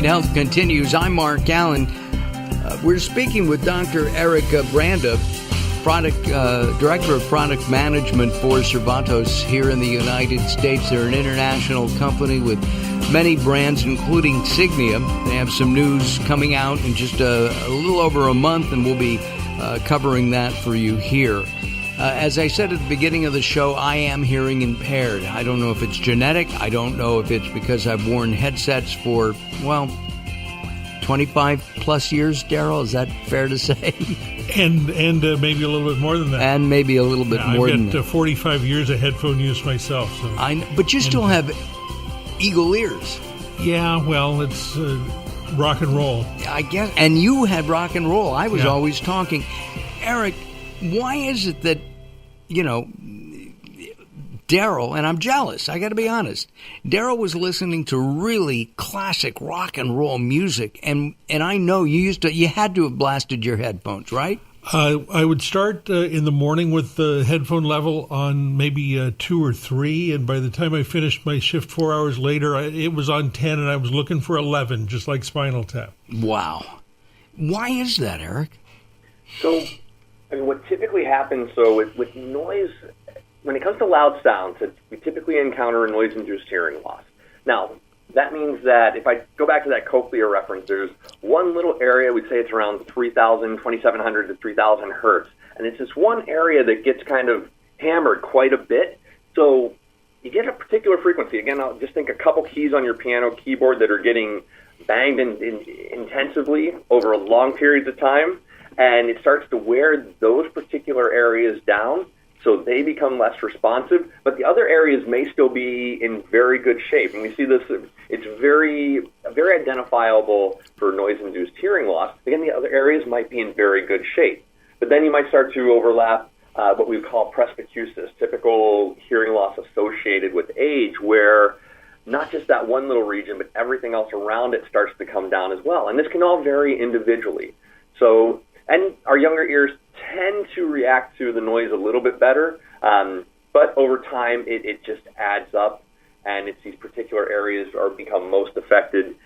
Health continues. I'm Mark Alyn. We're speaking with Dr. Eric Branda, Director of Product Management for Sivantos here in the United States. They're an international company with many brands, including Signia. They have some news coming out in just a little over a month, and we'll be covering that for you here. As I said at the beginning of the show, I am hearing impaired. I don't know if it's genetic. I don't know if it's because I've worn headsets for, 25 plus years, Daryl. Is that fair to say? And maybe a little bit more than that. And maybe a little bit more than that. I've got 45 years of headphone use myself. So. But you still have eagle ears. Yeah, well, it's rock and roll. I guess. And you had rock and roll. I was always talking. Eric, why is it that, Daryl, and I'm jealous, I got to be honest, Daryl was listening to really classic rock and roll music, and I know you had to have blasted your headphones, right? I would start in the morning with the headphone level on maybe 2 or 3, and by the time I finished my shift 4 hours later, it was on 10, and I was looking for 11, just like Spinal Tap. Wow. Why is that, Eric? So, what typically happens, with noise, when it comes to loud sounds, we typically encounter noise-induced hearing loss. Now, that means that if I go back to that cochlear reference, there's one little area, we'd say it's around 2,700 to 3,000 hertz, and it's this one area that gets kind of hammered quite a bit. So you get a particular frequency. Again, I'll just think a couple keys on your piano keyboard that are getting banged intensively over long periods of time, and it starts to wear those particular areas down. So they become less responsive, but the other areas may still be in very good shape. And we see this, it's very identifiable for noise-induced hearing loss. Again, the other areas might be in very good shape. But then you might start to overlap what we call presbycusis, typical hearing loss associated with age, where not just that one little region, but everything else around it starts to come down as well. And this can all vary individually. So, and our younger ears tend to react to the noise a little bit better, but over time it just adds up, and it's these particular areas are become most affected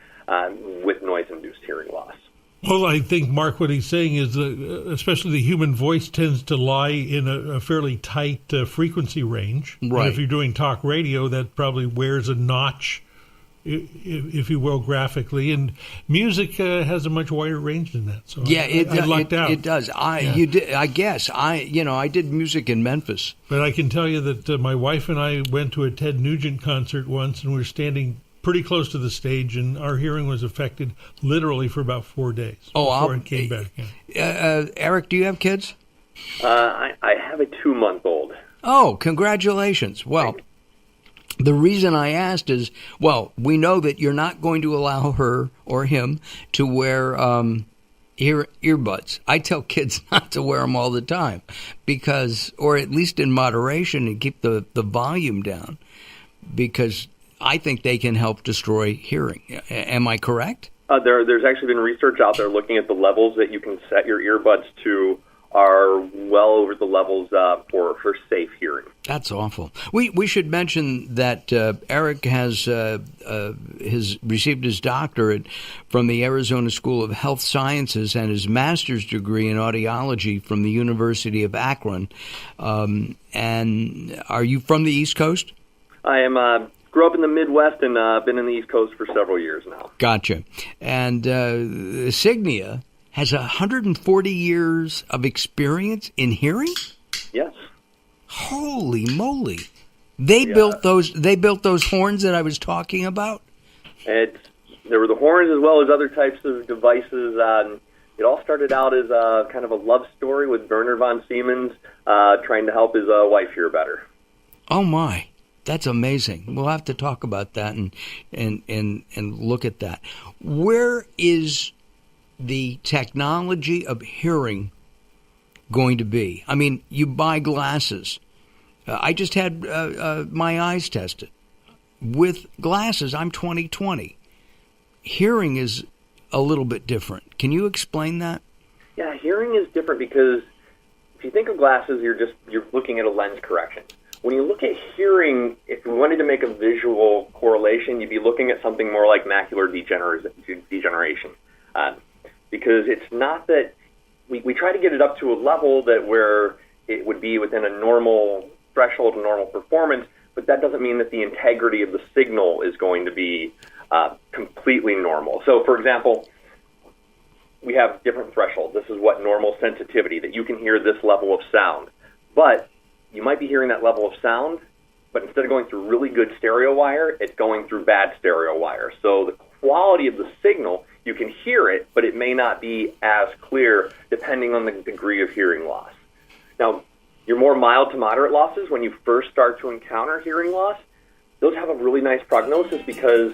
with noise-induced hearing loss. Well, I think, Mark, what he's saying is especially the human voice tends to lie in a fairly tight frequency range. Right. And if you're doing talk radio, that probably wears a notch, if you will, graphically, and music has a much wider range than that. So yeah, I lucked out. It does. I did music in Memphis. But I can tell you that my wife and I went to a Ted Nugent concert once, and we were standing pretty close to the stage, and our hearing was affected literally for about 4 days before it came back. Eric, do you have kids? I have a 2-month-old. Oh, congratulations! Well. The reason I asked is, we know that you're not going to allow her or him to wear earbuds. I tell kids not to wear them all the time because, or at least in moderation, and keep the volume down, because I think they can help destroy hearing. Am I correct? There's actually been research out there looking at the levels that you can set your earbuds to are well over the levels for safe hearing. That's awful. We should mention that Eric has received his doctorate from the Arizona School of Health Sciences and his master's degree in audiology from the University of Akron. And are you from the East Coast? I am. Grew up in the Midwest and been in the East Coast for several years now. Gotcha. And Signia has 140 years of experience in hearing? Yes. Holy moly. They built those horns that I was talking about? There were the horns as well as other types of devices. It all started out as kind of a love story with Werner von Siemens trying to help his wife hear better. Oh my. That's amazing. We'll have to talk about that and look at that. Where is the technology of hearing going to be? I mean, you buy glasses. I just had my eyes tested. With glasses, I'm 20/20. Hearing is a little bit different. Can you explain that? Yeah, hearing is different because if you think of glasses, you're looking at a lens correction. when you look at hearing, if we wanted to make a visual correlation, you'd be looking at something more like macular degeneration. Because it's not that we try to get it up to a level that where it would be within a normal threshold of normal performance, but that doesn't mean that the integrity of the signal is going to be completely normal. So, for example, we have different thresholds. This is what normal sensitivity, that you can hear this level of sound. But you might be hearing that level of sound, but instead of going through really good stereo wire, it's going through bad stereo wire. So the quality of the signal, you can hear it, but it may not be as clear depending on the degree of hearing loss. Now, your more mild to moderate losses, when you first start to encounter hearing loss, those have a really nice prognosis because,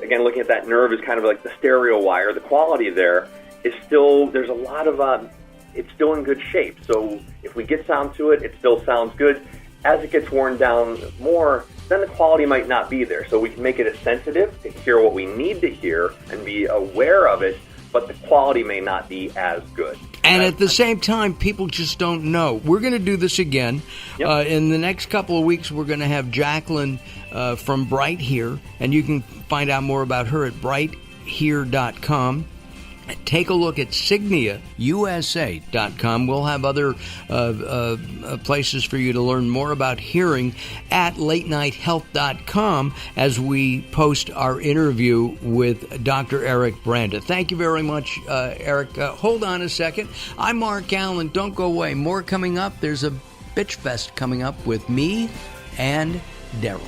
again, looking at that nerve is kind of like the stereo wire. The quality there is still, there's a lot of, it's still in good shape. So if we get sound to it, it still sounds good. As it gets worn down more, then the quality might not be there. So we can make it as sensitive to hear what we need to hear and be aware of it, but the quality may not be as good. And at the same time, people just don't know. We're going to do this again. Yep. In the next couple of weeks, we're going to have Jacqueline from Bright here, and you can find out more about her at brighthere.com. Take a look at SigniaUSA.com. We'll have other places for you to learn more about hearing at latenighthealth.com as we post our interview with Dr. Eric Branda. Thank you very much, Eric. Hold on a second. I'm Mark Alyn. Don't go away. More coming up. There's a Bitch Fest coming up with me and Daryl.